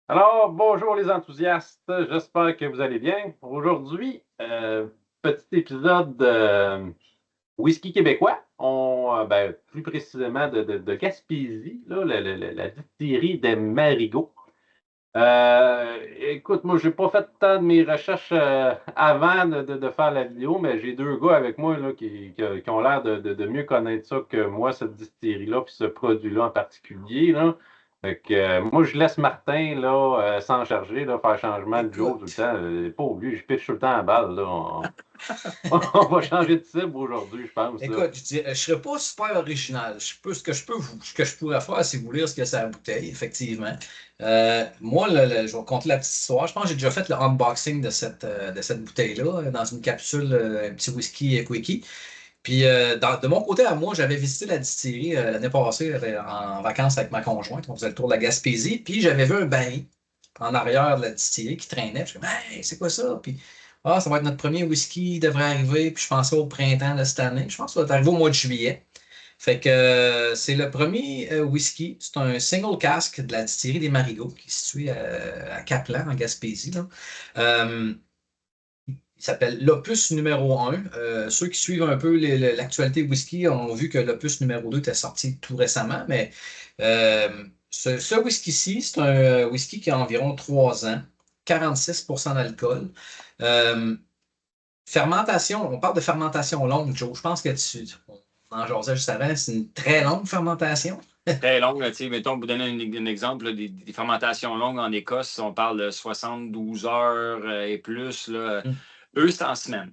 Alors, bonjour les enthousiastes, j'espère que vous allez bien. Aujourd'hui, petit épisode de whisky québécois, plus précisément de Gaspésie, là, la distillerie des Marigots. Écoute, moi, j'ai pas fait tant de mes recherches avant de faire la vidéo, mais j'ai deux gars avec moi là, qui ont l'air de mieux connaître ça que moi, cette distillerie-là, puis ce produit-là en particulier, là. Fait que, moi, je laisse Martin là, s'en charger, là, faire changement de Joe tout le Écoute, temps. Pas obligé, je pitche tout le temps à balle. Là. On va changer de cible aujourd'hui, je pense. Là. écoute, je serais pas super original. Ce que je pourrais faire, c'est vous lire ce que c'est la bouteille, effectivement. Moi, je vais vous conter la petite histoire. Je pense que j'ai déjà fait le unboxing de cette bouteille-là dans une capsule, un petit whisky quickie. Puis, de mon côté à moi, j'avais visité la distillerie l'année passée en vacances avec ma conjointe. On faisait le tour de la Gaspésie. Puis, j'avais vu un baril en arrière de la distillerie qui traînait. Je me suis dit, hey, c'est quoi ça? Puis, ça va être notre premier whisky, il devrait arriver. Puis, je pensais au printemps de cette année. Je pense que ça va arriver au mois de juillet. Fait que c'est le premier whisky. C'est un single cask de la distillerie des Marigots qui est située à Caplan, en Gaspésie, là. Euh, il s'appelle l'opus numéro 1. Ceux qui suivent un peu l'actualité whisky ont vu que l'opus numéro 2 était sorti tout récemment, mais ce whisky-ci, c'est un whisky qui a environ 3 ans, 46% d'alcool. Euh, Fermentation, on parle de fermentation longue, Joe. Je pense que on en jasait juste avant, c'est une très longue fermentation. Très longue, là, tu sais, mettons, pour vous donner un exemple, là, des fermentations longues en Écosse, on parle de 72 heures et plus. Là. Mm. Eux, c'est en semaine.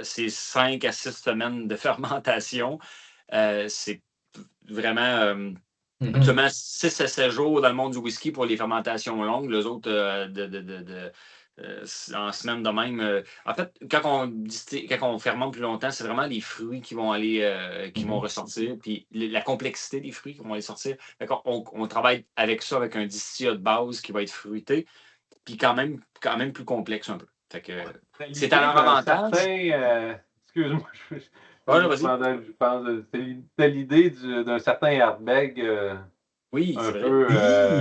C'est 5 à 6 semaines de fermentation. C'est vraiment Mhm. seulement 6 à 7 jours dans le monde du whisky pour les fermentations longues. Les autres, en semaine de même. En fait, quand on fermente plus longtemps, c'est vraiment les fruits qui vont aller, qui vont Mhm. ressortir, puis la complexité des fruits qui vont aller sortir. On travaille avec ça, avec un distillat de base qui va être fruité, puis quand même plus complexe un peu. Fait que C'est c'est à l'idée leur d'un avantage. certain. Excuse-moi, Voilà, vas-y. je pense. C'est l'idée d'un certain Ardbeg. Oui, Un c'est vrai. peu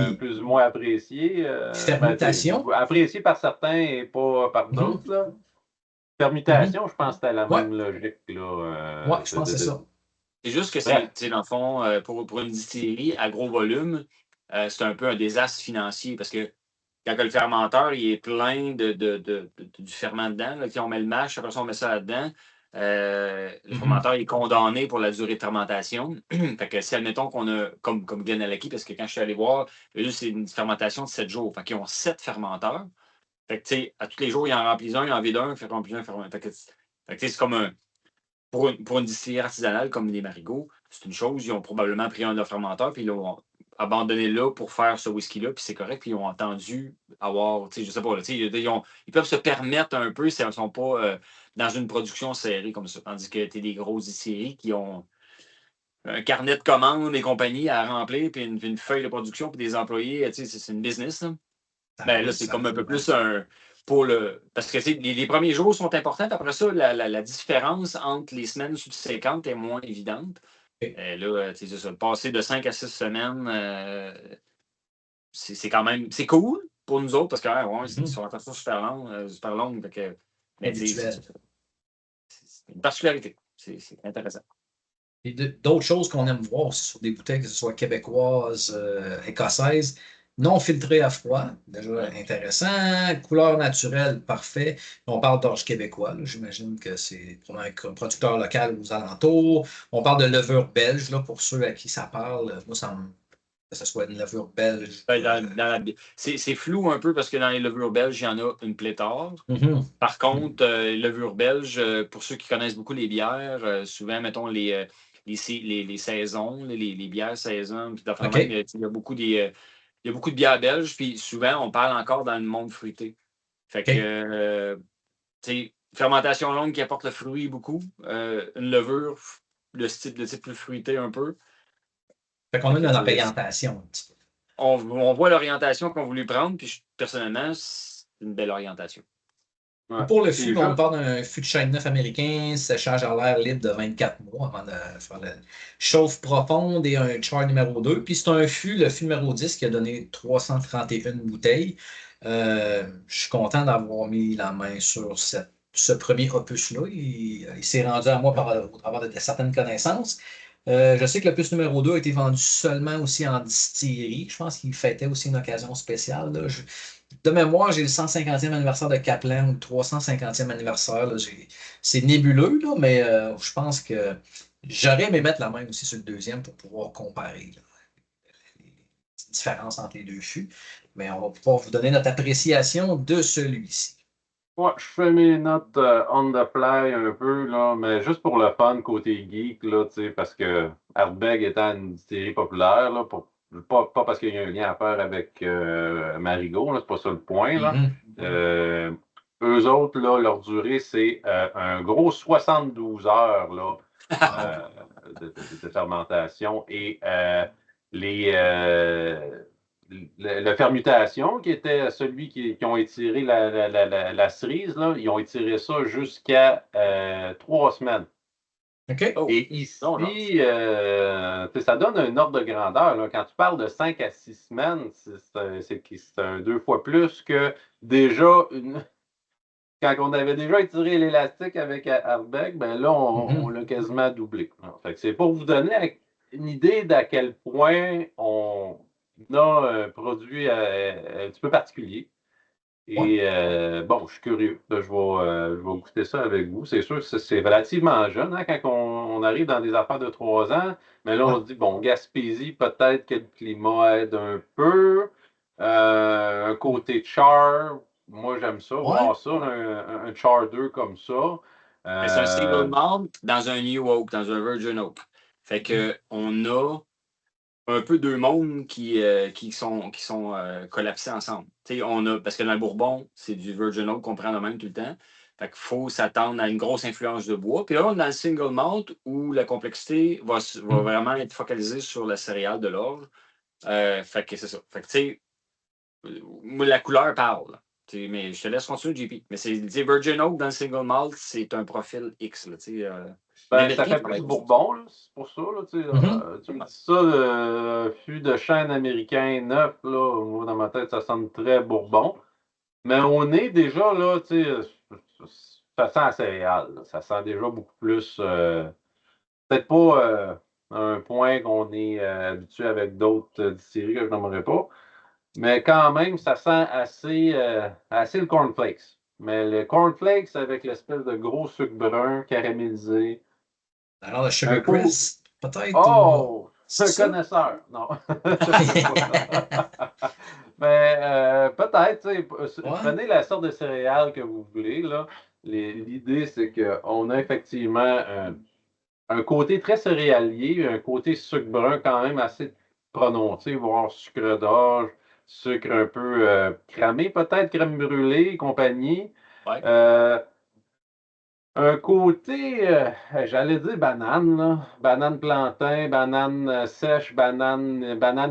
Oui, plus ou moins apprécié. fermentation. Apprécié par certains et pas par Mhm. d'autres. Là. Mhm. Permutation, je pense que c'était la Ouais, même logique. Là, ouais, je pense que c'est ça. C'est juste que Bref. c'est dans le fond, pour une distillerie à gros volume, c'est un peu un désastre financier parce que quand le fermenteur il est plein du ferment dedans, là, on met le mash, après ça, on met ça là-dedans, le Mhm. fermenteur est condamné pour la durée de fermentation. Fait que si, admettons qu'on a, comme Glenallachie, parce que quand je suis allé voir, eux, c'est une fermentation de 7 jours. Fait qu'ils ont 7 fermenteurs. Fait que, tu sais, à tous les jours, ils en remplissent un, ils en vident un, ils en remplissent un, Fait que, tu sais, c'est comme un, pour une distillerie artisanale comme les Marigots, c'est une chose. Ils ont probablement pris un de leurs fermenteurs, puis ils l'ont abandonné là pour faire ce whisky-là, puis c'est correct, puis ils ont entendu avoir, tu sais, je sais pas, là, tu sais, ils peuvent se permettre un peu, ils ne sont pas dans une production serrée comme ça. Tandis que tu as des grosses distilleries qui ont un carnet de commandes et compagnie à remplir, puis une feuille de production, puis des employés, tu sais, c'est une business. Là. Ça Ben là, roule, c'est ça comme un peu roule, hein. plus un. Pour le. Parce que les premiers jours sont importants, puis après ça, la différence entre les semaines subséquentes est moins évidente. OK. Là, tu sais, c'est ça. Passer de 5 à 6 semaines, c'est quand même. C'est cool pour nous autres parce que ouais, c'est une Mhm. fermentation super longue. Super longue mais tu sais, Habituel. c'est une particularité. C'est intéressant. Et d'autres choses qu'on aime voir aussi sur des bouteilles, que ce soit québécoises, écossaises, non filtrées à froid, déjà Ouais. intéressant. Couleur naturelle, parfait. On parle d'orge québécois, là. J'imagine que c'est probablement un producteur local aux alentours. On parle de levure belge, là, pour ceux à qui ça parle. Moi, ça me... que ce soit une levure belge. Ben, c'est flou un peu parce que dans les levures belges, il y en a une pléthore. Mhm. Par contre, levure belge, pour ceux qui connaissent beaucoup les bières, souvent, mettons, les saisons, les bières saison, puis d'affaires de même, OK. il y a beaucoup de bières belges, puis souvent, on parle encore dans le monde fruité. Fait que, OK. tu sais, fermentation longue qui apporte le fruit beaucoup, une levure, le type plus fruité un peu. Fait qu'on Fait a une que, tu sais, orientation un petit peu. on voit l'orientation qu'on voulait prendre, puis personnellement, c'est une belle orientation. Ouais. Pour le Puis fût, on juste, parle d'un fût de chêne neuf américain, séchage à l'air libre de 24 mois avant de faire la chauffe profonde et un char numéro 2. Puis c'est un fût, le fût numéro 10, qui a donné 331 bouteilles. Je suis content d'avoir mis la main sur ce premier opus-là. Il s'est rendu à moi au travers de certaines connaissances. Je sais que l'opus numéro 2 a été vendu seulement aussi en distillerie. Je pense qu'il fêtait aussi une occasion spéciale, là. De mémoire, j'ai le 150e anniversaire de Kaplan ou le 350e anniversaire. Là. C'est nébuleux, là, mais je pense que j'aurais aimé mettre la main aussi sur le deuxième pour pouvoir comparer là, les différences entre les deux fûts. Mais on va pouvoir vous donner notre appréciation de celui-ci. ouais, je fais mes notes on the fly un peu, là, mais juste pour le fun côté geek, là, tu sais, parce que Ardbeg étant une distillerie populaire, là, pas parce qu'il y a un lien à faire avec Marigot, là, c'est pas ça le point, là. Mhm. Euh, Eux autres, là, leur durée, c'est un gros 72 heures, là, Wow. de fermentation. Et les, la fermentation, qui était celui qui ont étiré la cerise, là, ils ont étiré ça jusqu'à 3 semaines. OK? Oh, Et ici, non, là. ça donne un ordre de grandeur, là. Quand tu parles de 5 à 6 semaines, c'est un 2 fois plus que déjà quand on avait déjà étiré l'élastique avec Ardbeg, ben là, on Mhm. l'a quasiment doublé. Fait que c'est pour vous donner une idée d'à quel point on a un produit un petit peu particulier. Ouais. Et bon, je suis curieux. Là, je vais goûter ça avec vous. C'est sûr que c'est relativement jeune hein, quand on arrive dans des affaires de 3 ans. Mais là, Ouais. on se dit, bon, Gaspésie, peut-être que le climat aide un peu. Un côté char, moi j'aime ça, Ouais. voir ça, un char 2 comme ça. Mais c'est un single Euh, malt dans un New Oak, dans un Virgin Oak. Fait que on a un peu deux mondes qui sont collapsés ensemble. Parce que dans le Bourbon, c'est du Virgin Oak qu'on prend de même tout le temps. Fait qu'il faut s'attendre à une grosse influence de bois. Puis là, on est dans le single malt où la complexité va vraiment être focalisée sur la céréale de l'orge. Fait que c'est ça. Fait que tu sais, moi, la couleur parle. Mais je te laisse continuer, JP. Mais c'est Virgin Oak dans le single malt, c'est un profil X. Là, Ben, ça l'Américain fait travaille plus pas ça. Bourbon, là, c'est pour ça. Là, Mhm. tu me dis ça, le fût de chêne américain neuf, là, moi, dans ma tête, ça sonne très Bourbon. Mais on est déjà, là, tu sais, ça sent la céréale. Là. Ça sent déjà beaucoup plus. Peut-être pas un point qu'on est habitué avec d'autres distilleries que je n'aimerais pas. Mais quand même, ça sent assez le cornflakes. Mais le cornflakes avec l'espèce de gros sucre brun caramélisé. Alors, le Un Sugar coup. Crisp, peut-être, ou... Oh! C'est Un ça? connaisseur. Non, je sais pas. Mais peut-être, tu sais, Ouais. prenez la sorte de céréales que vous voulez, là. L'idée, c'est qu'on a effectivement un côté très céréalier, un côté sucre brun quand même assez prononcé, voire sucre d'orge, sucre un peu cramé, peut-être crème brûlée et compagnie. Ouais. Euh, un côté, j'allais dire banane, là. Banane plantain, banane sèche, banane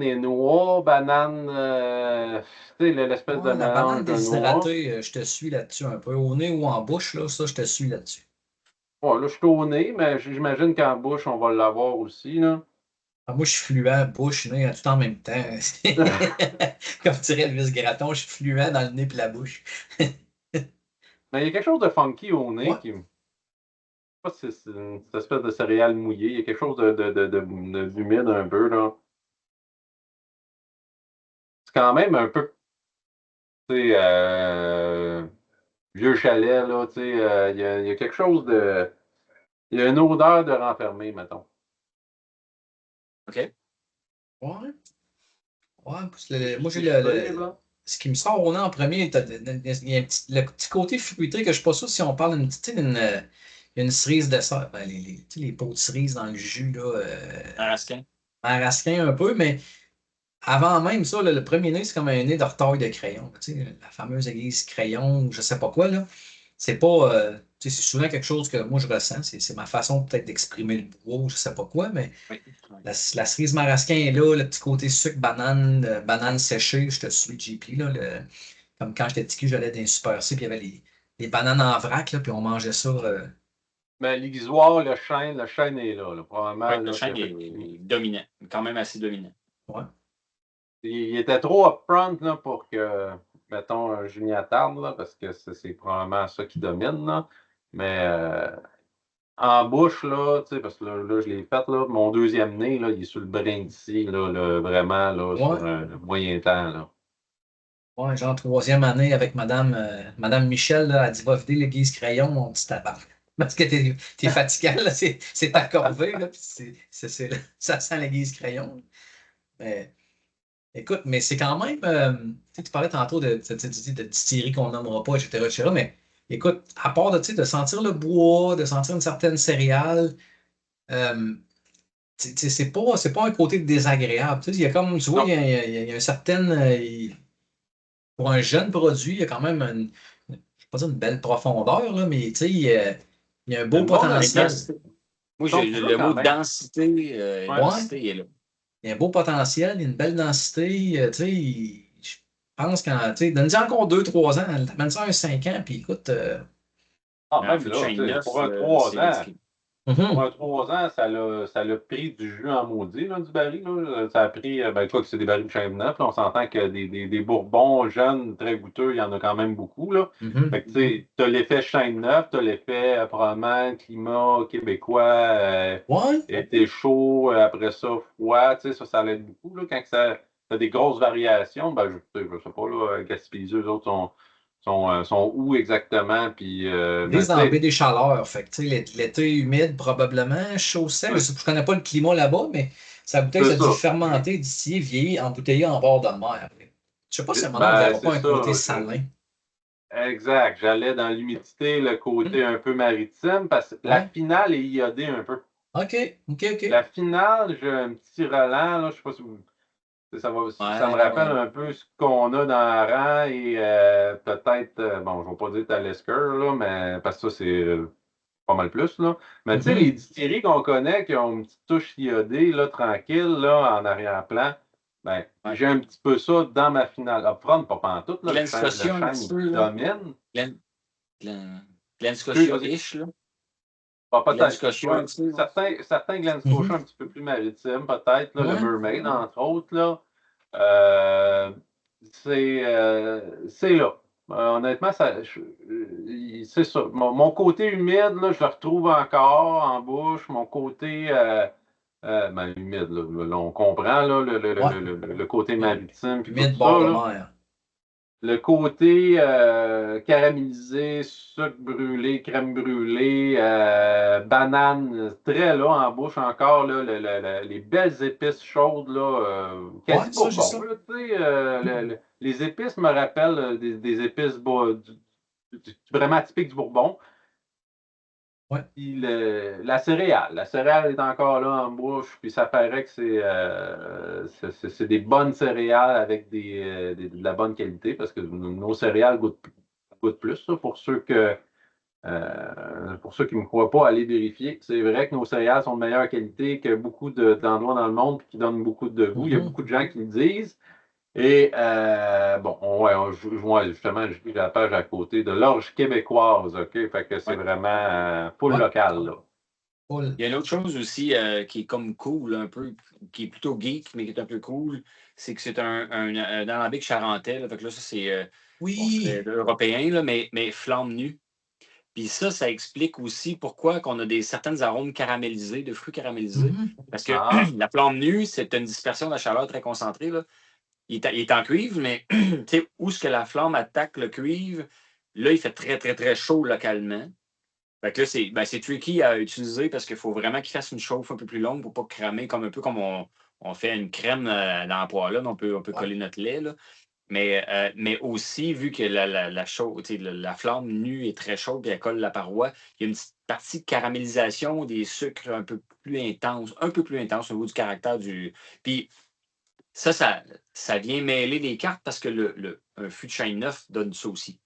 et noix, banane, tu sais, l'espèce de Ouais, la banane mélange de noix. déshydratée, je te suis là-dessus un peu. Au nez ou en bouche, là, ça, je te suis là-dessus. Bon, là, je suis au nez, mais j'imagine qu'en bouche, on va l'avoir aussi, là. Ah, moi, je suis fluent, bouche, nez, tout en même temps. Comme dirait Louis Graton, je suis fluent dans le nez et la bouche. Mais il y a quelque chose de funky au nez Ouais. qui, pas si c'est une cette espèce de céréale mouillée. Il y a quelque chose d'humide un peu, là. C'est quand même un peu, tu sais, vieux chalet, là, tu sais. Il y a quelque chose de. Il y a une odeur de renfermé, mettons. OK? Ouais. Ouais, parce que C'est moi, j'ai chiffré, là. ce qui me sort au nez en premier, il y a le petit côté fruité que je ne suis pas sûr si on parle d'une tu sais, une cerise de serre. Ben, tu sais, les pots de cerise dans le jus, là, Arascan. marasquin un peu, mais avant même ça, là, le premier nez, c'est comme un nez de retaille de crayon. Tu sais, la fameuse aiguise crayon, ou je sais pas quoi, là. C'est pas. Tu sais, c'est souvent quelque chose que moi je ressens. C'est ma façon peut-être d'exprimer le bois, ou je sais pas quoi, mais Oui. Ouais. la cerise marasquin est là, le petit côté sucre, banane, banane séchée, je te suis, JP, là, comme quand j'étais petit, j'allais dans un Super C, puis il y avait les bananes en vrac, là, puis on mangeait ça. Mais l'Isoire, le chêne est là. Probablement, Oui, le là, chêne est dominant, quand même assez dominant. Ouais. il était trop upfront là, pour que, mettons, un Junior attarde, là, parce que c'est probablement ça qui domine. Là. Mais en bouche, là, tu sais, parce que là, je l'ai fait, là, mon deuxième nez, là, il est sur le brin d'ici, là, vraiment, là, Ouais. sur un moyen temps. Là. Ouais, genre troisième année avec Madame Michel, là, elle dit va vider l'église crayon, mon petit tabac. Parce que t'es fatigant, là, c'est ta corvée, là, puis ça sent l'église crayon. Mais, écoute, mais c'est quand même. Tu sais, tu parlais tantôt de distillerie qu'on nommera pas, etc., etc. Mais écoute, à part de, tu sais, de sentir le bois, de sentir une certaine céréale, euh, c'est pas un côté désagréable. Tu sais, il y a comme, tu vois, Non, il y a un certain. Pour un jeune produit, il y a quand même je ne vais pas dire une belle profondeur, là, mais tu sais, il y a un beau une bonne Mais potentiel. densité. Moi, sont le quand mot même. Ouais. Ouais, densité est là. il y a un beau potentiel, il y a une belle densité. Tu sais, je pense qu'en, tu sais, donne-y encore 2, 3 ans, t'amènes ça à un 5 ans, puis écoute, Ah, Mais en même fût de là, chêne tu sais, neuf, pour un 3 c'est ans. ridicule. Pour mhm, un 3 ans, ça l'a pris du jus en maudit, là, du baril. Là. Ça a pris, ben, quoi que c'est des barils de chêne neuf. Là, on s'entend que des bourbons jeunes, très goûteux, il y en a quand même beaucoup. Là. mhm. Fait que, tu sais, t'as l'effet chêne neuf, t'as l'effet, probablement, climat québécois, Ouais, été chaud, après ça, froid. Tu sais, ça l'aide beaucoup. Là, quand t'as des grosses variations, ben, je sais pas, là, Gaspésie, eux autres sont où exactement, puis, mais brise tu dans la baie sais, des Chaleurs. Fait que, tu sais, l'été humide, probablement, chaud sec. Je connais pas le climat là-bas, mais sa bouteille, c'est ça dit ça. fermenté, distillé, vieilli, embouteillé en bord de mer. Je sais pas si à un moment donné, on Ben, verra pas c'est un ça. côté salin. Exact. J'allais dans l'humidité, le Hmm. côté un peu maritime, parce que la Ouais. finale est iodée un peu. OK, OK, OK. La finale, j'ai un petit relent, là, je sais pas si ça me rappelle Ouais. un peu ce qu'on a dans Aran et peut-être, bon, je ne vais pas dire Talisker, là, mais parce que ça, c'est pas mal plus, là. Mais tu sais, les Mhm. distilleries qu'on connaît qui ont une petite touche iodée, là, tranquille, là, en arrière-plan, ben, Ouais. j'ai un petit peu ça dans ma finale. Upfront, pas pantoute, là, Glen le Scotia un chêne, petit il peu, là. domine. Glen, Glen, Glen Vas-y. Scotia-ish, là. Ah, Glen peut-être. Scotia un petit peu, là. Certains Glen Scotia Mhm. un petit peu plus maritimes, peut-être, là, le Ouais. Mermaid, entre autres, là. Euh, c'est là. Honnêtement, c'est ça. Mon côté humide, là, je le retrouve encore en bouche. Mon côté ben, humide, là, on comprend là, Ouais. le côté maritime puis tout Humide ça. bord de Là. mer. Le côté caramélisé, sucre brûlé, crème brûlée, banane, très là en bouche encore, là, les belles épices chaudes, là, quasi Ouais, ça, j'ai bourbon. ça. Là, tu sais, les épices me rappellent des épices vraiment typiques du Bourbon. Ouais. Puis la céréale est encore là en bouche, puis ça paraît que c'est des bonnes céréales avec de la bonne qualité, parce que nos céréales goûtent plus, ça, pour ceux qui ne me croient pas, allez vérifier. C'est vrai que nos céréales sont de meilleure qualité que beaucoup d'endroits dans le monde, puis qui donnent beaucoup de goût. Il y a Mhm. beaucoup de gens qui le disent. Et bon, ouais, ouais, justement, j'ai la page à côté de l'orge québécoise, OK? Fait que c'est Ouais. vraiment full Ouais. local, là. Cool. Il y a une autre chose aussi qui est comme cool, un peu, qui est plutôt geek, mais qui est un peu cool, c'est que c'est un alambic charentais. Là. Fait que là, ça, c'est bon, Oui. européen, là, mais flamme nue. Puis ça explique aussi pourquoi qu'on a certaines arômes caramélisés, de fruits caramélisés. Mhm. Parce que Ah, la flamme nue, c'est une dispersion de la chaleur très concentrée. Là. Il est en cuivre, mais tu sais, où est-ce que la flamme attaque le cuivre, là, il fait très, très, très chaud localement. Fait que là, c'est tricky à utiliser parce qu'il faut vraiment qu'il fasse une chauffe un peu plus longue pour pas cramer, comme un peu comme on fait une crème dans la poêle, on peut Ouais. coller notre lait. Là. Mais aussi, vu que la flamme nue est très chaude et elle colle la paroi, il y a une petite partie de caramélisation des sucres un peu plus intense au niveau du caractère du. Puis ça vient mêler les cartes parce que un fût de chêne neuf donne ça aussi.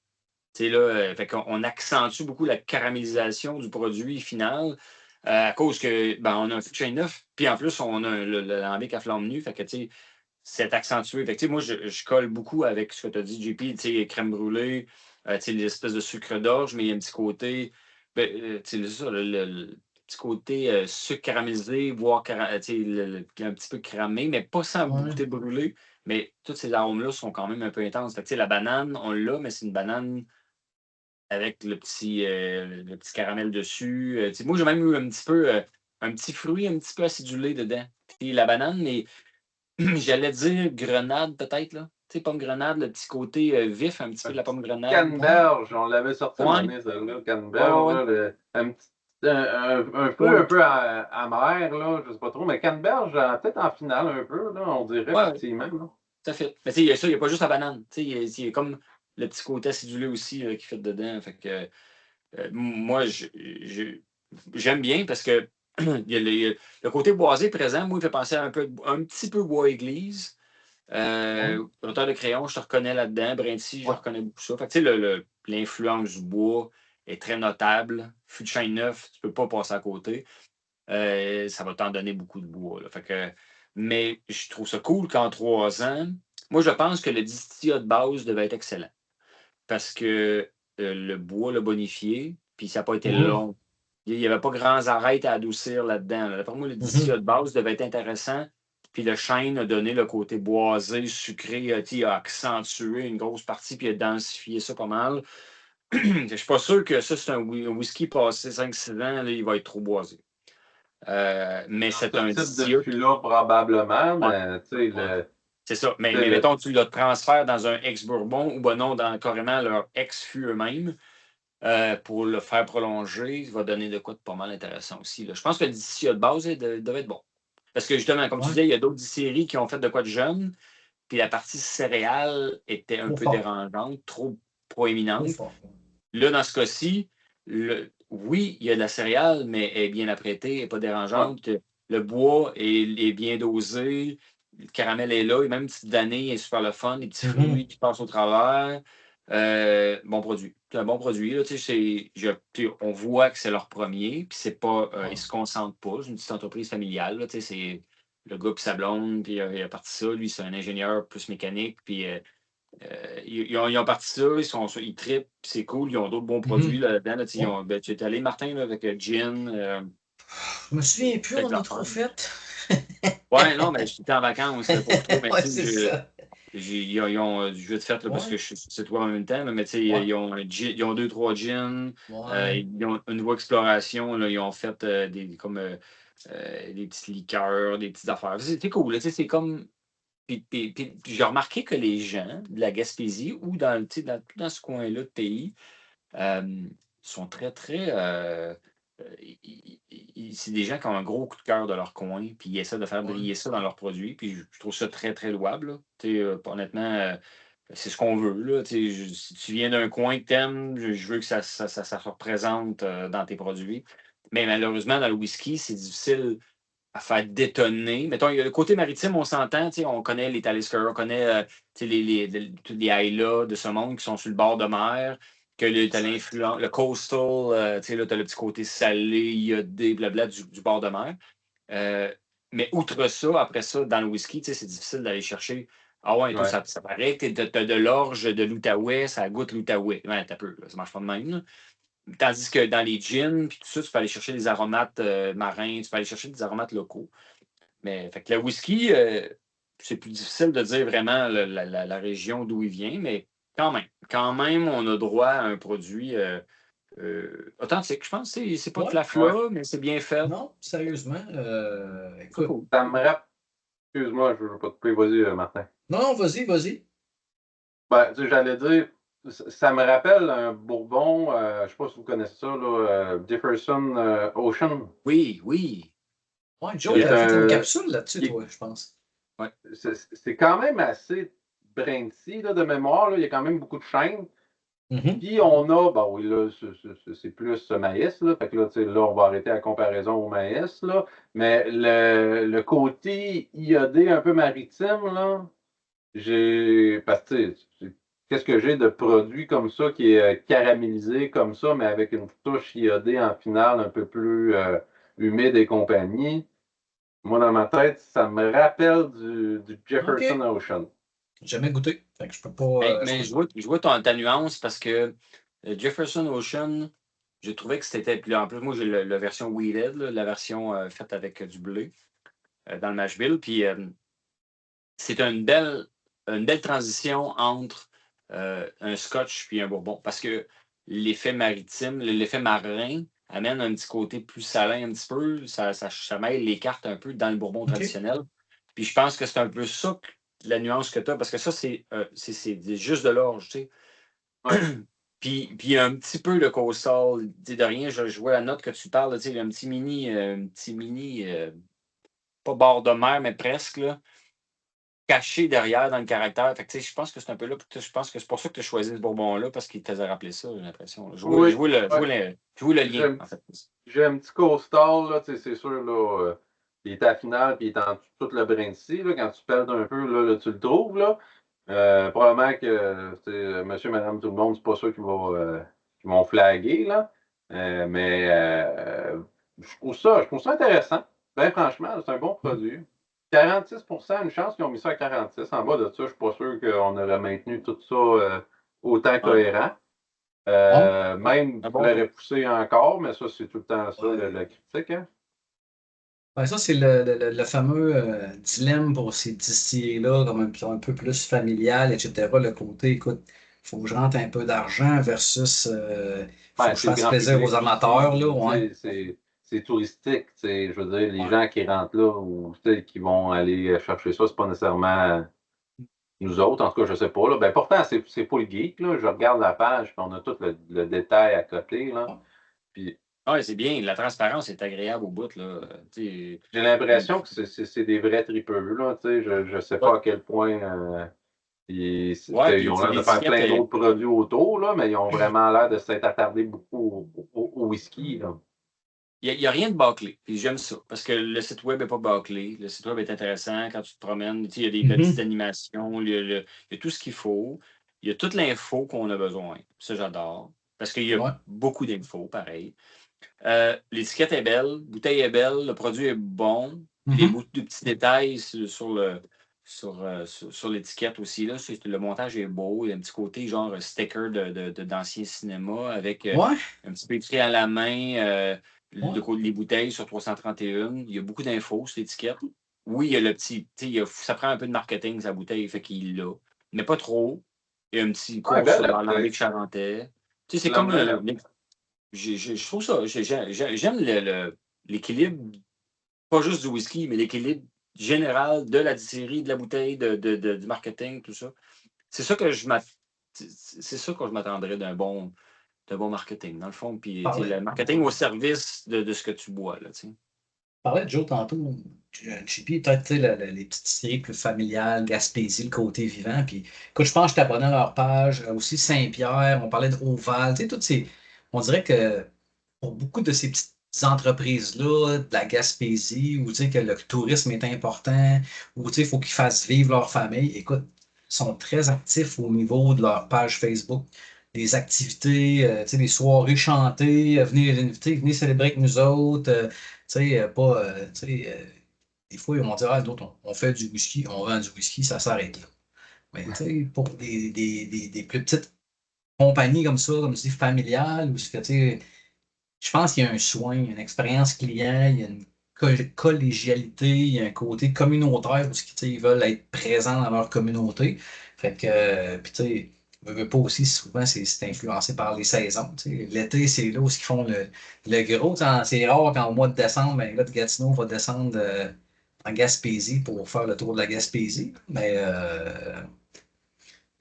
Tu sais, là, fait qu'on on accentue beaucoup la caramélisation du produit final à cause que ben, on a un fût de chêne neuf, puis en plus, on a le lambic à flamme nue. Fait que, tu sais, c'est accentué. Fait que, tu sais, moi, je colle beaucoup avec ce que tu as dit, JP, tu sais, crème brûlée, Les espèces de sucre d'orge, mais il y a un petit côté, c'est ça, le petit côté sucre caramélisé, voire un petit peu cramé, mais pas sans goûter brûlé. Mais tous ces arômes-là sont quand même un peu intenses. Fait que, la banane, on l'a, mais c'est une banane avec le petit caramel dessus. Moi, j'ai même eu un petit fruit un petit peu acidulé dedans. Puis la banane, mais j'allais dire grenade peut-être, là. Tu sais, pomme grenade, le petit côté vif, un petit peu de la pomme grenade. Canneberge, on l'avait sorti à un moment donné, celle-là, canneberge, un fruit un peu amer, là, je sais pas trop, mais canneberge, peut-être en finale un peu, là, on dirait, effectivement. Là. Ça fait. Mais il y a ça, il n'y a pas juste la banane. Il y a comme le petit côté acidulé aussi qui fait dedans. Fait que moi, j'aime bien parce que il y a le côté boisé présent, moi, il fait penser à un petit peu bois église. Auteur de crayon, je te reconnais là-dedans. Brinty, je reconnais beaucoup ça. Fait que l'influence du bois est très notable. Fût de chêne neuf, tu ne peux pas passer à côté. Ça va t'en donner beaucoup de bois. Là. Fait que, mais je trouve ça cool qu'en 3 ans, moi, je pense que le distillat de base devait être excellent. Parce que le bois l'a bonifié, puis ça n'a pas été long. Il n'y avait pas grands arêtes à adoucir là-dedans. Là. Pour moi, le distillat de base devait être intéressant. Puis le chêne a donné le côté boisé, sucré, il a accentué une grosse partie, puis il a densifié ça pas mal. Je ne suis pas sûr que ça, c'est un whisky passé 5-6 ans, là, il va être trop boisé. Mais c'est un distillat. Là, probablement, mais tu sais, c'est ça. Mais mettons, tu le transfères dans un ex-bourbon ou ben non, dans carrément leur ex-fût eux-mêmes. Pour le faire prolonger, il va donner de quoi de pas mal intéressant aussi. Là. Je pense que le distillat de base devait être bon. Parce que justement, comme tu disais, il y a d'autres distilleries qui ont fait de quoi de jeune, puis la partie céréale était un peu dérangeante, trop proéminente. Là, dans ce cas-ci, oui, il y a de la céréale, mais elle est bien apprêtée, elle n'est pas dérangeante. Le bois est bien dosé, le caramel est là, et même une petite vanille est super le fun, les petits fruits qui passent au travers. Bon produit. C'est un bon produit. Là, on voit que c'est leur premier, puis c'est pas. Ils ne se concentrent pas. C'est une petite entreprise familiale. Là, c'est le gars puis sa blonde, puis il a parti ça. Lui, c'est un ingénieur plus mécanique, puis ils ont parti ça, ils trippent, c'est cool, ils ont d'autres bons produits là-dedans. Là, tu es allé, Martin, là, avec gin. Je me souviens plus, on est trop fait. Ouais, non, mais j'étais en vacances là, pour toi. Mais c'est ça. Ils ont du jeu de fête là, parce que c'est toi en même temps, là, mais ils ont 2-3 gins, ils ont une nouvelle exploration, là, ils ont fait des petites liqueurs, des petites affaires. C'est cool, c'est comme. Puis j'ai remarqué que les gens de la Gaspésie ou dans ce coin-là de pays sont très, très. C'est des gens qui ont un gros coup de cœur de leur coin, puis ils essaient de faire briller ça dans leurs produits, puis je trouve ça très, très louable. Honnêtement, c'est ce qu'on veut. Là, si tu viens d'un coin que t'aimes, je veux que ça se représente dans tes produits. Mais malheureusement, dans le whisky, c'est difficile à faire détonner. Mettons, il y a le côté maritime, on s'entend, on connaît les Talisker, on connaît tous les Islay de ce monde qui sont sur le bord de mer, que tu as l'influence, le coastal, tu as le petit côté salé, iodé, blabla du bord de mer. Mais outre ça, après ça, dans le whisky, c'est difficile d'aller chercher. Ah ouais, tout, ça paraît que tu as de l'orge de l'Outaouais, ça goûte l'Outaouais. Ouais, t'as peu, ça marche pas de même. Là. Tandis que dans les gins, puis tout ça, tu peux aller chercher des aromates marins, tu peux aller chercher des aromates locaux. Mais fait que le whisky, c'est plus difficile de dire vraiment la région d'où il vient, mais quand même, on a droit à un produit authentique. Je pense que c'est pas de la fleur, mais c'est bien fait. Non, sérieusement. Écoute. Ça me rappelle. Excuse-moi, je ne veux pas te couper, vas-y, Martin. Non, vas-y. Ben, j'allais dire, ça me rappelle un bourbon, je ne sais pas si vous connaissez ça, là, Jefferson Ocean. Oui. Ouais, Joe, tu as fait une capsule là-dessus, toi, je pense. Ouais. C'est quand même assez brinty, là, de mémoire. Là. Il y a quand même beaucoup de chêne. Puis on a, ben oui, là, c'est plus maïs, là. Fait que là, on va arrêter la comparaison au maïs, là. Mais le côté iodé un peu maritime, là, parce que, qu'est-ce que j'ai de produits comme ça qui est caramélisé comme ça, mais avec une touche iodée en finale un peu plus humide et compagnie. Moi, dans ma tête, ça me rappelle du Jefferson Ocean. Jamais goûté. Fait que je peux pas. Mais je vois ta nuance parce que Jefferson Ocean, j'ai trouvé que c'était. Puis en plus, moi, j'ai la version Wheated, la version faite avec du blé dans le mash bill. Puis c'est une belle transition entre un scotch puis un bourbon parce que l'effet maritime, l'effet marin amène un petit côté plus salin un petit peu. Ça mêle les cartes un peu dans le bourbon traditionnel. Puis je pense que c'est un peu ça, la nuance que tu as, parce que ça, c'est juste de l'orge, tu sais. Ouais. Puis il y a un petit peu le coastal, de rien, je vois la note que tu parles, tu sais, un petit mini, pas bord de mer, mais presque, là, caché derrière dans le caractère. Fait que, je pense que c'est un peu là, je pense que c'est pour ça que tu as choisi ce bourbon-là, parce qu'il t'a rappelé ça, j'ai l'impression. Je vois le lien, en fait. J'ai un petit coastal, là, c'est sûr, là, il est à la finale, puis il est en tout le brin de scie, là, quand tu pèles un peu, là, tu le trouves, là. Probablement que monsieur, madame, tout le monde, c'est pas sûr qu'ils vont flaguer, là. Mais je trouve ça intéressant. Ben, franchement, c'est un bon produit. 46%, une chance qu'ils ont mis ça à 46. En bas de ça, je suis pas sûr qu'on aurait maintenu tout ça autant cohérent. Même, je l'aurais poussé encore, mais ça, c'est tout le temps ça, la critique. Hein? Ben, ça, c'est le fameux dilemme pour ces distilleries-là, comme un peu plus familial, etc. Le côté, écoute, il faut que je rentre un peu d'argent versus faut que je C'est le fasse grand plaisir public aux amateurs, là, ouais. C'est touristique. Je veux dire, les Ouais. gens qui rentrent là ou qui vont aller chercher ça, c'est pas nécessairement nous autres. En tout cas, je sais pas. Là. Ben, pourtant, c'est pas le geek. Là. Je regarde la page, puis on a tout le détail à côté. Là. Puis, oui, c'est bien. La transparence est agréable au bout. Là. j'ai l'impression que c'est des vrais tripeux. Là. Je sais pas à quel point. Ils ont l'air de faire plein d'autres produits autour, là, mais ils ont vraiment l'air de s'être attardés beaucoup au whisky. Là. Il n'y a rien de bâclé. Puis j'aime ça. Parce que le site web n'est pas bâclé. Le site web est intéressant quand tu te promènes. Il y a des petites animations. Il y a tout ce qu'il faut. Il y a toute l'info qu'on a besoin. Ça, j'adore. Parce qu'il y a beaucoup d'infos, pareil. L'étiquette est belle. La bouteille est belle. Le produit est bon. Les petits détails sur l'étiquette aussi. Là, le montage est beau. Il y a un petit côté genre sticker d'ancien cinéma avec un petit peu écrit à la main. Les bouteilles sur 331. Il y a beaucoup d'infos sur l'étiquette. Oui, il y a le petit. Ça prend un peu de marketing, sa bouteille, fait qu'il l'a. Mais pas trop. Il y a un petit cours sur l'Amérique charentais. C'est comme. Je trouve ça. J'aime l'équilibre, pas juste du whisky, mais l'équilibre général de la distillerie, de la bouteille, du marketing, tout ça. C'est ça que je m'attendrais d'un bon marketing, dans le fond. Puis le marketing au service de ce que tu bois. Là, je parlais de Joe tantôt. JP, peut-être les petites séries plus familiales, Gaspésie, le côté vivant. Puis, écoute, je pense que je t'abonnais à leur page. Aussi Saint-Pierre, on parlait de Oval. Toutes ces. On dirait que pour beaucoup de ces petites entreprises-là, de la Gaspésie, où que le tourisme est important, où il faut qu'ils fassent vivre leur famille, écoute, ils sont très actifs au niveau de leur page Facebook. Des activités, des soirées chantées, venez célébrer avec nous autres. Des fois, ils vont dire, d'autres, on fait du whisky, on vend du whisky, ça s'arrête là. Mais pour des plus petites compagnies comme ça, comme tu dis, familiales, où je pense qu'il y a un soin, une expérience client, il y a une collégialité, il y a un côté communautaire où ils veulent être présents dans leur communauté. Fait que, puis tu sais, veux pas aussi, souvent, c'est influencé par les saisons. L'été, c'est là où ils font le gros. C'est rare qu'en mois de décembre, ben, là, de Gatineau va descendre en Gaspésie pour faire le tour de la Gaspésie. Mais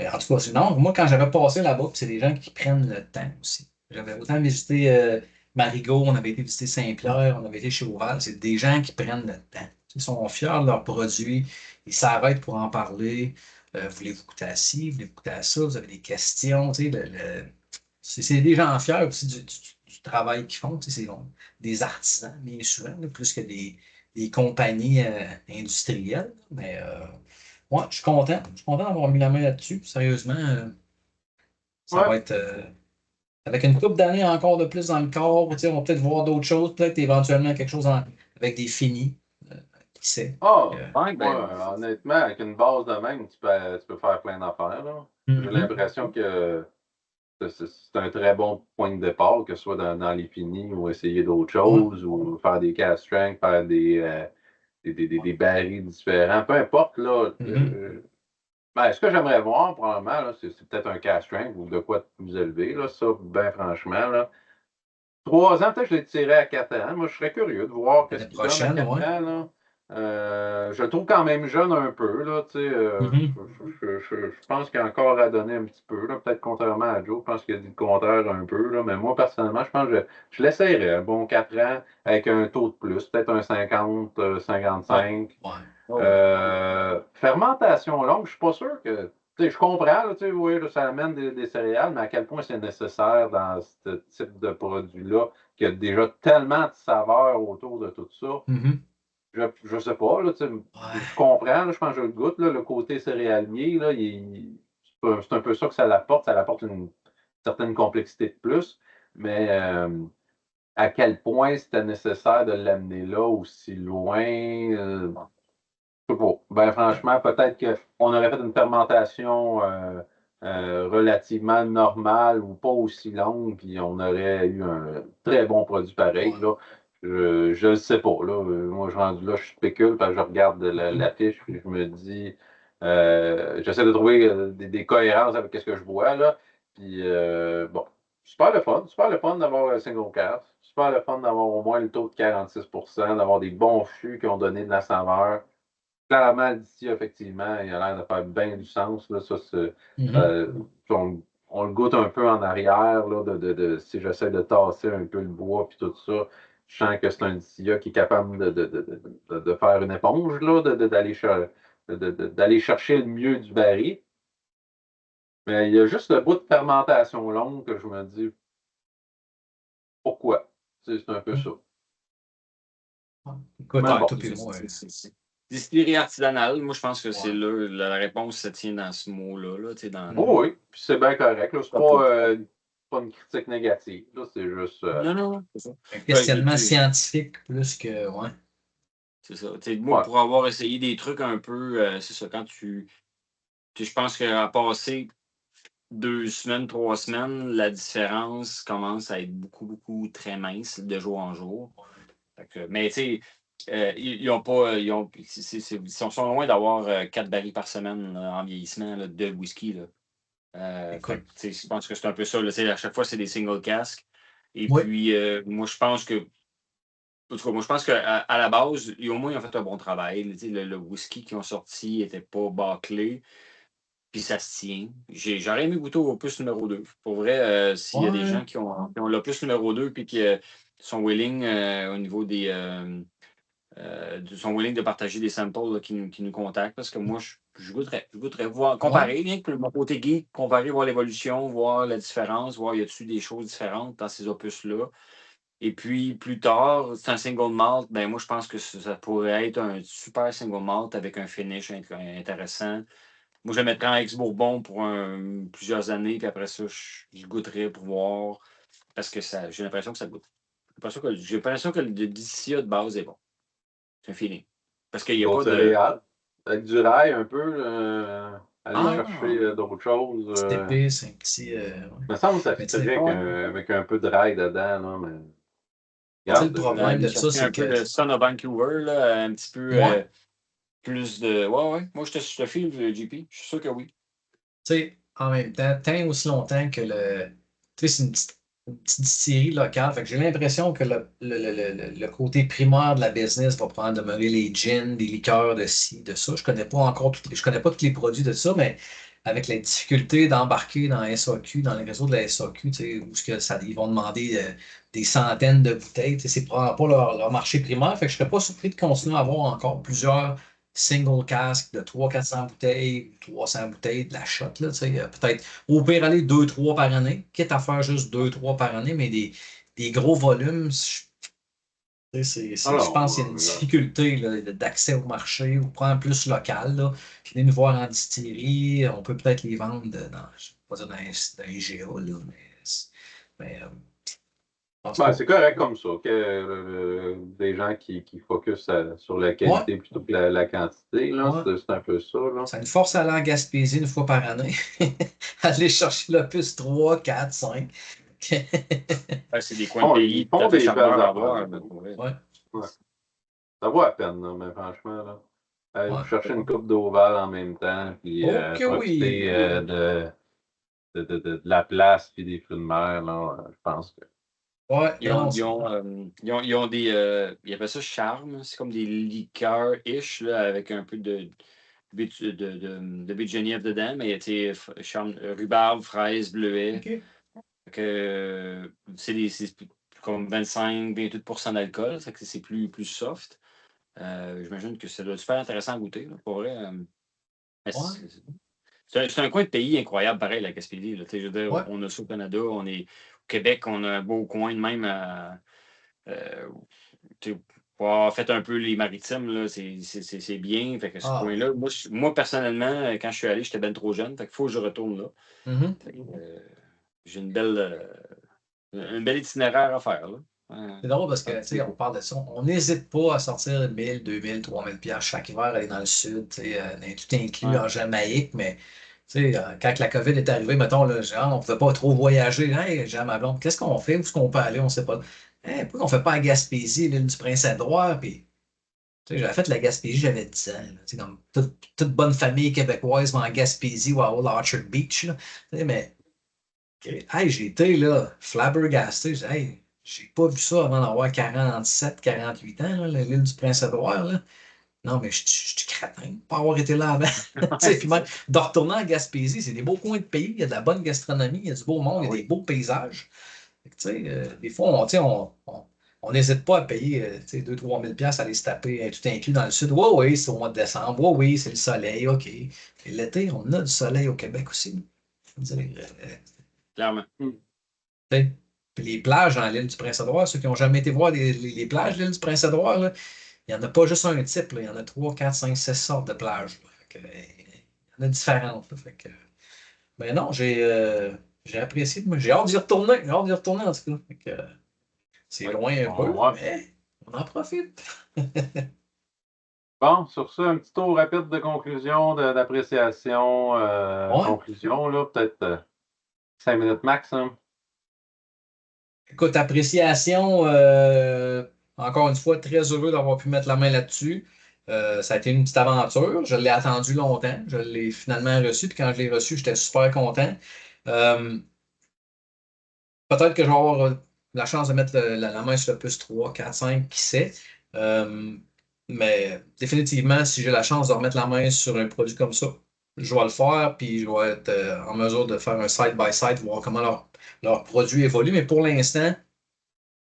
en tout cas, non, moi, quand j'avais passé là-bas, c'est des gens qui prennent le temps aussi. J'avais autant visité Marigot, on avait été visiter Saint-Pierre, on avait été chez Oval. C'est des gens qui prennent le temps. Ils sont fiers de leurs produits, ils s'arrêtent pour en parler. Voulez-vous goûter à ci, voulez-vous goûter à ça, vous avez des questions. C'est des gens fiers aussi du travail qu'ils font. C'est des artisans, bien souvent, là, plus que des compagnies industrielles. Mais ouais, je suis content. Je suis content d'avoir mis la main là-dessus. Sérieusement, ça va être. Avec une couple d'années encore de plus dans le corps, on va peut-être voir d'autres choses, peut-être éventuellement quelque chose avec des finis. qui sait? Ah, Ouais, ben, moi, honnêtement, avec une base de même, tu peux faire plein d'affaires, là. J'ai Mhm. l'impression que c'est un très bon point de départ, que ce soit dans les finis ou essayer d'autres choses, ou faire des cast strength, faire des barils différents, peu importe, là. Mhm. Ben, ce que j'aimerais voir, probablement, là, c'est peut-être un cast strength ou de quoi de plus élevé, là, ça, ben franchement, là. 3 ans, peut-être que je l'ai tiré à 4 ans. Moi, je serais curieux de voir L'année qu'est-ce qu'il donne à prochaine, 4 ouais. ans, là. Je le trouve quand même jeune un peu, là, tu sais. Mhm. Je pense qu'il y a encore à donner un petit peu, là. Peut-être contrairement à Joe, je pense qu'il a dit le contraire un peu, là. Mais moi, personnellement, je pense que je l'essayerais. Un bon 4 ans avec un taux de plus, peut-être un 50, ouais, 55. Ouais. ouais. Fermentation longue, je suis pas sûr que. Tu sais, je comprends, là, tu sais, oui, là, ça amène des céréales, mais à quel point c'est nécessaire dans ce type de produit-là, qu'il y a déjà tellement de saveurs autour de tout ça. Mhm. Je sais pas, là, tu sais, Ouais. je comprends, là, je pense que je le goûte, là, le côté céréalier, là, c'est un peu ça que ça apporte une certaine complexité de plus, mais à quel point c'était nécessaire de l'amener là aussi loin, je sais pas. Ben, franchement, peut-être qu'on aurait fait une fermentation relativement normale ou pas aussi longue, puis on aurait eu un très bon produit pareil, Ouais. là. Je le sais pas, là. Moi, je rendu là, je spécule, parce que je regarde la fiche, puis je me dis, j'essaie de trouver des cohérences avec ce que je vois, là. Puis, bon, super le fun d'avoir un single cast, super le fun d'avoir au moins le taux de 46%, d'avoir des bons fûts qui ont donné de la saveur. Clairement, d'ici, effectivement, il a l'air de faire bien du sens. Là, Mhm. on le goûte un peu en arrière, là, si j'essaie de tasser un peu le bois puis tout ça, je sens que c'est un DCA qui est capable de faire une éponge, là, d'aller chercher le mieux du baril. Mais il y a juste le bout de fermentation longue que je me dis pourquoi. C'est un peu ça. Écoute, Mais ouais, bon. toi puis moi. Distillerie artisanale, moi je pense que c'est Ouais. là, la réponse se tient dans ce mot-là, là, tu sais, dans Oh Mhm. oui, puis c'est bien correct. Là. C'est pas pour- pas une critique négative. Là. C'est juste. Non, non, c'est ça. Un Ben, questionnement scientifique plus que. Ouais. c'est ça. Tu sais, moi, Ouais. pour avoir essayé des trucs un peu, c'est ça, quand je pense qu'à passer 2 semaines, 3 semaines, la différence commence à être beaucoup, beaucoup très mince de jour en jour. Fait que, mais tu sais, ils ont pas. Ils sont loin d'avoir 4 barils par semaine là, en vieillissement là, de whisky. Là. Fait Écoute. que, tu sais, je pense que c'est un peu ça. Là, tu sais, à chaque fois, c'est des single casques. Et Oui. puis, moi, je pense que. En tout cas, moi, je pense qu'à à la base, au moins, ils ont fait un bon travail. Tu sais, le whisky qu'ils ont sorti n'était pas bâclé. Puis ça se tient. J'aurais aimé goûter au opus numéro 2. Pour vrai, s'il y a des Ouais. gens qui ont l'opus numéro 2 puis qui sont willing au niveau des. Sont willing de partager des samples là, qui nous contactent parce que moi, je goûterais voir, Ouais. comparer, rien que pour mon côté geek, comparer, voir l'évolution, voir la différence, voir y a-t-il des choses différentes dans ces opus-là. Et puis plus tard, c'est un single malt, ben moi je pense que ça pourrait être un super single malt avec un finish intéressant. Moi, je le mettrais en ex-bourbon pour plusieurs années, puis après ça, je goûterais pour voir. Parce que j'ai l'impression que ça goûte. J'ai l'impression que le DCA de base est bon. C'est un feeling. Parce qu'il n'y a D'autres pas de. céréales. Avec du rail un peu, aller chercher Ah! d'autres choses. Petite épice, un petit. Ouais. Il me semble que ça Mais tu sais, fitterait Ouais. avec un peu de rail dedans, là, mais le regarde, problème Aller de ça, chercher un c'est peu que. de Son of Vancouver, là, un petit peu Ouais. plus de. Ouais, ouais. Moi, je te file, JP. Je suis sûr que oui. Tu sais, en même temps, tant aussi longtemps que le. Tu sais, c'est une petite distillerie locale. Fait que j'ai l'impression que le côté primaire de la business va prendre demeurer les gins, les liqueurs de ci, de ça. Je connais pas tous les produits de ça, mais avec les difficultés d'embarquer dans la SAQ, dans les réseaux de la SAQ, tu sais, où ils vont demander des centaines de bouteilles, tu sais, c'est probablement pas leur marché primaire. Fait que je serais pas surpris de continuer à avoir encore plusieurs single cask de 300-400 bouteilles, 300 bouteilles de la shot, là, tu sais, peut-être au pire aller 2-3 par année, quitte à faire juste 2-3 par année, mais des gros volumes, je Alors, pense qu'il y a une difficulté là, d'accès au marché ou prendre plus local. Là. Venez nous voir en distillerie, on peut peut-être les vendre dans, je ne vais pas dire dans les IGA, là, mais C'est correct comme ça, que des gens qui focus sur la qualité plutôt que la quantité, là, c'est un peu ça. Là. Ça nous force à aller en Gaspésie une fois par année. Aller chercher l'opus 3, 4, 5. C'est des coins de pays tout à fait charmeurs à voir. Ça vaut la peine, là, mais franchement, là. Vous cherchez une coupe d'ovale en même temps, puis profiter de la place, puis des fruits de mer, là, je pense que. Ils ont des. Ils appellent ça charme. C'est comme des liqueurs-ish, là, avec un peu de baie de Geneviève dedans, mais charme, rhubarbe, fraise, bleuet. C'est comme 25-28% d'alcool, c'est plus soft. J'imagine que c'est super intéressant à goûter, là, pour vrai. C'est un coin de pays incroyable, pareil, la Gaspésie. Là, je veux dire, on a ça au Canada, on est au Québec, on a un beau coin de même pour avoir fait un peu les maritimes, là, c'est bien. Fait que ce coin-là, moi, personnellement, quand je suis allé, j'étais bien trop jeune. Fait qu'il faut que je retourne là. J'ai un bel itinéraire à faire. Là. C'est drôle parce que, on parle de ça. On n'hésite pas à sortir 1000, 2000, 3000 piastres chaque hiver, aller dans le sud, tout inclus en Jamaïque, mais quand la COVID est arrivée, mettons, là, on ne pouvait pas trop voyager. Hey, j'ai ma blonde, qu'est-ce qu'on fait? Où est-ce qu'on peut aller? On ne sait pas. Hey, pourquoi on ne fait pas à Gaspésie, l'île du Prince-Édouard? Puis, j'avais fait la Gaspésie, j'avais 10 ans. Là, comme toute bonne famille québécoise, mais en Gaspésie ou à Old Orchard Beach. Là, mais, hey, j'ai été là, flabbergasté. Hey, j'ai pas vu ça avant d'avoir 47, 48 ans, l'île du Prince-Édouard. Là. Non, mais je suis crétin de pas avoir été là avant. Puis même, de retourner en Gaspésie, c'est des beaux coins de pays, il y a de la bonne gastronomie, il y a du beau monde, il y a des beaux paysages. Des fois, on n'hésite pas à payer 2-3 000 $ à aller se taper tout inclus dans le sud. Oui, c'est au mois de décembre. Oui, c'est le soleil, OK. Et l'été, on a du soleil au Québec aussi. Clairement. Puis les plages dans l'île du Prince-Édouard, ceux qui n'ont jamais été voir les plages de l'île du Prince-Édouard, là, il n'y en a pas juste un type, là. Il y en a 3, 4, 5, 6 sortes de plages. Il y en a différentes. Mais non, j'ai apprécié. J'ai hâte d'y retourner. J'ai hâte d'y retourner en tout cas. C'est loin un peu, mais on en profite. Bon, sur ça, un petit tour rapide de conclusion, d'appréciation. Conclusion, là, peut-être 5 minutes max. Hein. Écoute, appréciation, encore une fois, très heureux d'avoir pu mettre la main là-dessus. Ça a été une petite aventure. Je l'ai attendu longtemps. Je l'ai finalement reçu. Puis quand je l'ai reçu, j'étais super content. Peut-être que je vais avoir la chance de mettre la main sur le plus 3, 4, 5, qui sait. Mais définitivement, si j'ai la chance de remettre la main sur un produit comme ça, je vais le faire, puis je vais être en mesure de faire un side-by-side, voir comment leur produit évolue. Mais pour l'instant,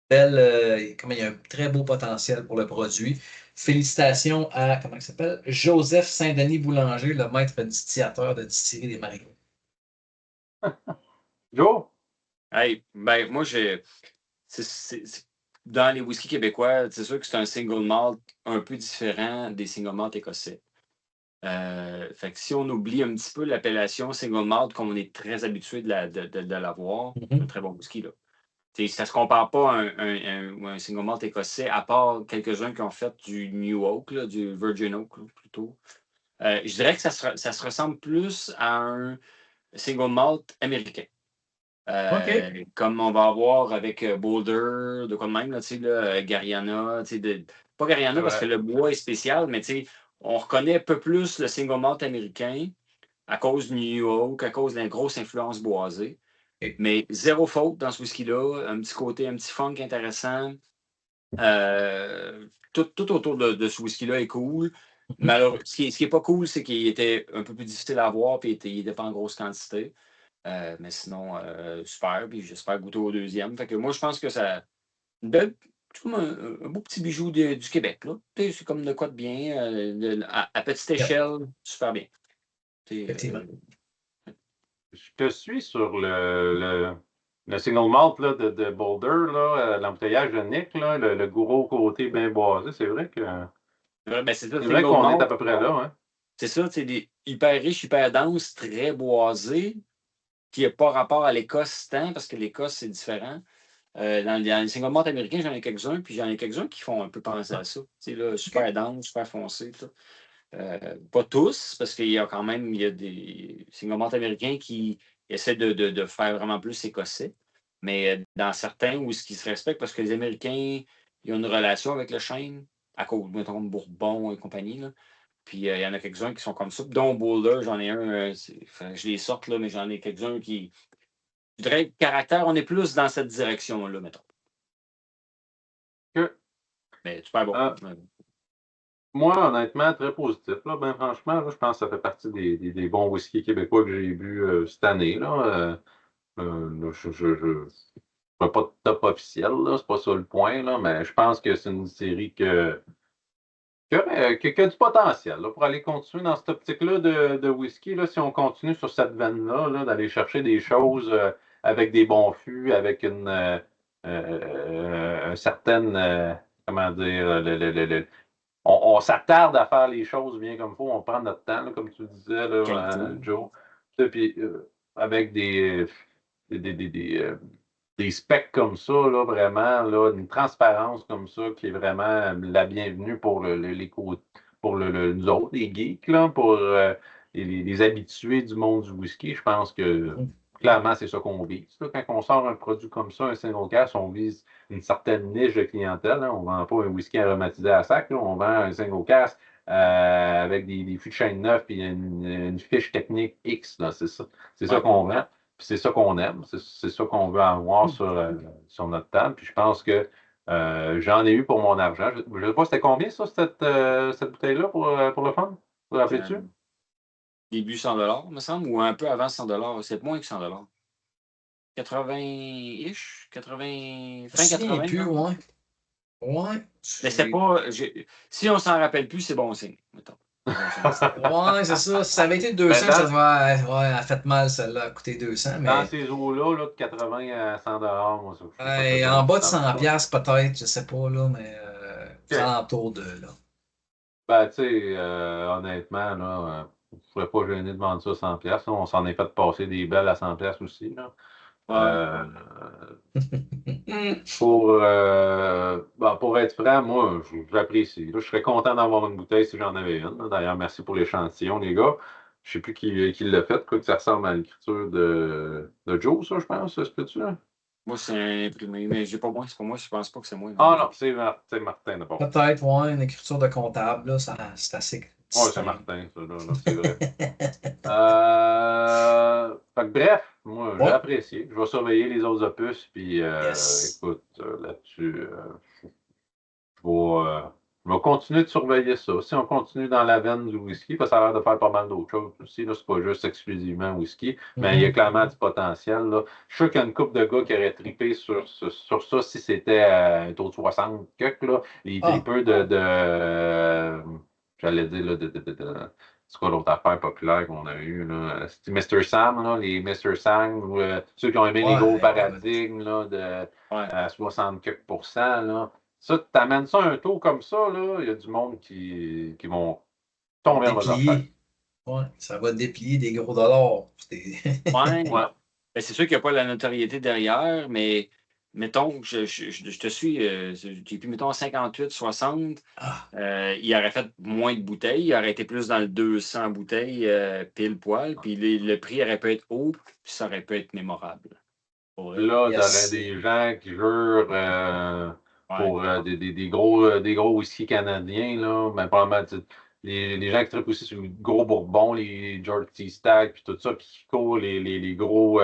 il y a un très beau potentiel pour le produit. Félicitations à, comment il s'appelle? Joseph Saint-Denis Boulanger, le maître distillateur de Distillerie des Marigots. Joe? Hey, ben, moi, dans les whiskies québécois, c'est sûr que c'est un single malt un peu différent des single malt écossais. Fait que si on oublie un petit peu l'appellation single malt, comme on est très habitué de l'avoir, un très bon whisky, là. Ça ne se compare pas à un single malt écossais, à part quelques-uns qui ont fait du New Oak, là, du Virgin Oak, là, plutôt. Je dirais que ça se ressemble plus à un single malt américain. Comme on va avoir avec Boulder, de quoi de même, là, Gariana. Pas Gariana parce que le bois est spécial, mais on reconnaît un peu plus le single malt américain à cause du New Oak, à cause de la grosse influence boisée. Mais zéro faute dans ce whisky-là, un petit côté, un petit funk intéressant. Tout autour de ce whisky-là est cool. Malheureusement, ce qui n'est pas cool, c'est qu'il était un peu plus difficile à avoir et il n'était pas en grosse quantité. Mais sinon, super. Puis j'espère goûter au deuxième. Fait que moi, je pense que ça. Comme un beau petit bijou du Québec. Là. C'est comme de quoi de bien. À petite échelle, super bien. Effectivement. Je te suis sur le single malt là, de Boulder, l'embouteillage de Nick, là, le gros côté bien boisé. C'est vrai que. C'est vrai qu'on est à peu près là. Hein? C'est ça, c'est hyper riche, hyper dense, très boisé, qui n'a pas rapport à l'Écosse tant, parce que l'Écosse, c'est différent. Dans les single malt américains, j'en ai quelques-uns, puis j'en ai quelques-uns qui font un peu penser à ça. Tu sais, là, super dense, super foncé. Pas tous, parce qu'il y a quand même des single malt américains qui essaient de faire vraiment plus écossais. Mais dans certains où ce qui se respectent, parce que les Américains, ils ont une relation avec le chêne, à cause, mettons, de Bourbon et compagnie. Là. Puis il y en a quelques-uns qui sont comme ça. Dont Boulder, j'en ai un, je les sorte, là, mais j'en ai quelques-uns qui. Je dirais que caractère, on est plus dans cette direction-là, mettons. Que, Mais super bon. moi, honnêtement, très positif. Là. Ben, franchement, là, je pense que ça fait partie des bons whisky québécois que j'ai bu cette année. Là. Là, je fais pas de top officiel, là, c'est pas ça le point, là, mais je pense que c'est une série qui a du potentiel là, pour aller continuer dans cette optique-là de whisky. Là, si on continue sur cette veine-là, là, d'aller chercher des choses avec des bons fûts, avec une certaine, comment dire, on s'attarde à faire les choses bien comme il faut, on prend notre temps, là, comme tu disais, là, Joe. Puis, avec des specs comme ça, là, vraiment, là, une transparence comme ça qui est vraiment la bienvenue pour nous autres, les geeks, là, pour les habitués du monde du whisky. Je pense que clairement, c'est ça qu'on vise. Là. Quand on sort un produit comme ça, un single cask, on vise une certaine niche de clientèle. Hein. On ne vend pas un whisky aromatisé à sac, là. On vend un single cask avec des fûts de chêne neufs et une fiche technique X. C'est ça. C'est ça qu'on vend. Puis c'est ça qu'on aime, c'est ça qu'on veut avoir sur notre table. Puis je pense que j'en ai eu pour mon argent. Je ne sais pas, c'était combien ça, cette bouteille-là pour le fun? Vous vous rappelez-tu? Début 100 $, me semble, ou un peu avant 100 $. C'est moins que 100 $. 80-ish? 80... Fin 80? Plus, ouais. Ouais. Mais c'est pas. Si on s'en rappelle plus, c'est bon signe, mettons. Ouais, c'est ça. Si ça avait été 200, ça devait. Ouais, elle a fait mal, celle-là, a coûté 200. Mais... Dans ces eaux-là, là, de 80 à 100 moi, ça. En bas de 100 peut-être, je sais pas, là, mais c'est alentour de là. Ben, tu sais, honnêtement, là, je ne serais pas gêné de vendre ça à 100 là. On s'en est fait passer des belles à 100 aussi, là. Pour être franc, moi, j'apprécie. Là, je serais content d'avoir une bouteille si j'en avais une. D'ailleurs, merci pour l'échantillon, les gars. Je ne sais plus qui l'a fait, quoi que ça ressemble à l'écriture de Joe, ça, je pense, ce petit là. Moi, c'est imprimé, mais j'ai pas moi, c'est pas moi, je pense pas que c'est moi. Ah non, c'est Martin d'abord. Peut-être, ouais, une écriture de comptable, là, c'est assez. Oui, c'est Martin, ça, là, c'est vrai. Bref, moi, j'ai apprécié. Je vais surveiller les autres opus, puis écoute, là-dessus, je vais continuer de surveiller ça. Si on continue dans la veine du whisky, parce que ça a l'air de faire pas mal d'autres choses aussi, là, c'est pas juste exclusivement whisky, mais il y a clairement du potentiel, là. Je suis sûr qu'il y a une couple de gars qui auraient trippé sur ça si c'était un taux de 60 là. Les tripeux j'allais dire, là, c'est quoi l'autre affaire populaire qu'on a eue, là? C'était Mr. Sam, là, les Mr. Sam, ou ceux qui ont aimé les gros paradigmes, là, de 60 quelques %, là. Ça, tu amènes ça à un taux comme ça, là, il y a du monde qui vont tomber en déplier. Ouais, ça va déplier des gros dollars. Ouais. Ben, c'est sûr qu'il n'y a pas la notoriété derrière, mais mettons, je te suis, j'ai pu, mettons, 58, 60, il aurait fait moins de bouteilles, il aurait été plus dans le 200 bouteilles pile poil, puis le prix aurait pu être haut, puis ça aurait pu être mémorable. Là, t'aurais des gens qui jurent pour des gros whisky canadiens, là, mais probablement les gens qui trippent aussi sur le gros Bourbon, les George T. Stagg, puis tout ça, puis qui courent les gros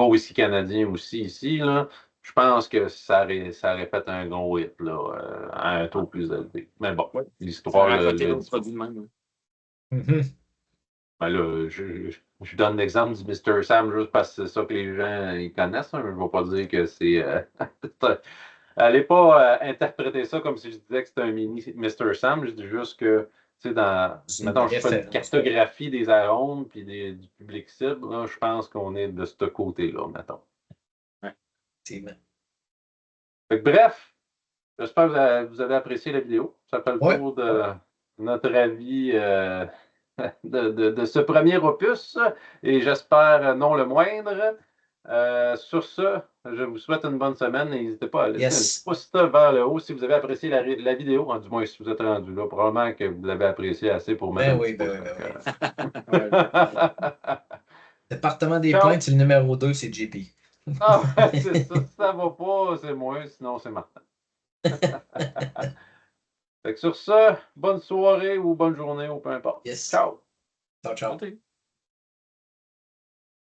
whisky canadiens aussi ici, là. Je pense que ça aurait fait un gros hit, là, à un taux plus élevé. Mais bon, l'histoire. Ça aurait fait l'autre produit de même. Ben là, je donne l'exemple du Mr. Sam juste parce que c'est ça que les gens ils connaissent. Hein. Je ne vais pas dire que c'est. Allez pas interpréter ça comme si je disais que c'était un mini Mr. Sam. Je dis juste que, tu sais, mettons, je fais une cartographie des arômes puis du public cible. Là, je pense qu'on est de ce côté-là, mettons. Ouais. Bref, j'espère que vous avez apprécié la vidéo. Ça fait le tour de notre avis. De ce premier opus, et j'espère non le moindre. Sur ce, Je vous souhaite une bonne semaine. N'hésitez pas à laisser Yes. un pouce vers le haut si vous avez apprécié la vidéo. Du moins, si vous êtes rendu là, probablement que vous l'avez apprécié assez pour mettre Ben un oui, petit ben pouce. oui, ben oui. Département des Ciao. plaintes, le numéro 2, c'est JP. Ah, c'est ça. Si ça va pas, c'est moi. Sinon, c'est Martin. Fait que sur ça, bonne soirée ou bonne journée ou peu importe. Yes. Ciao. Ciao, ciao. Santé.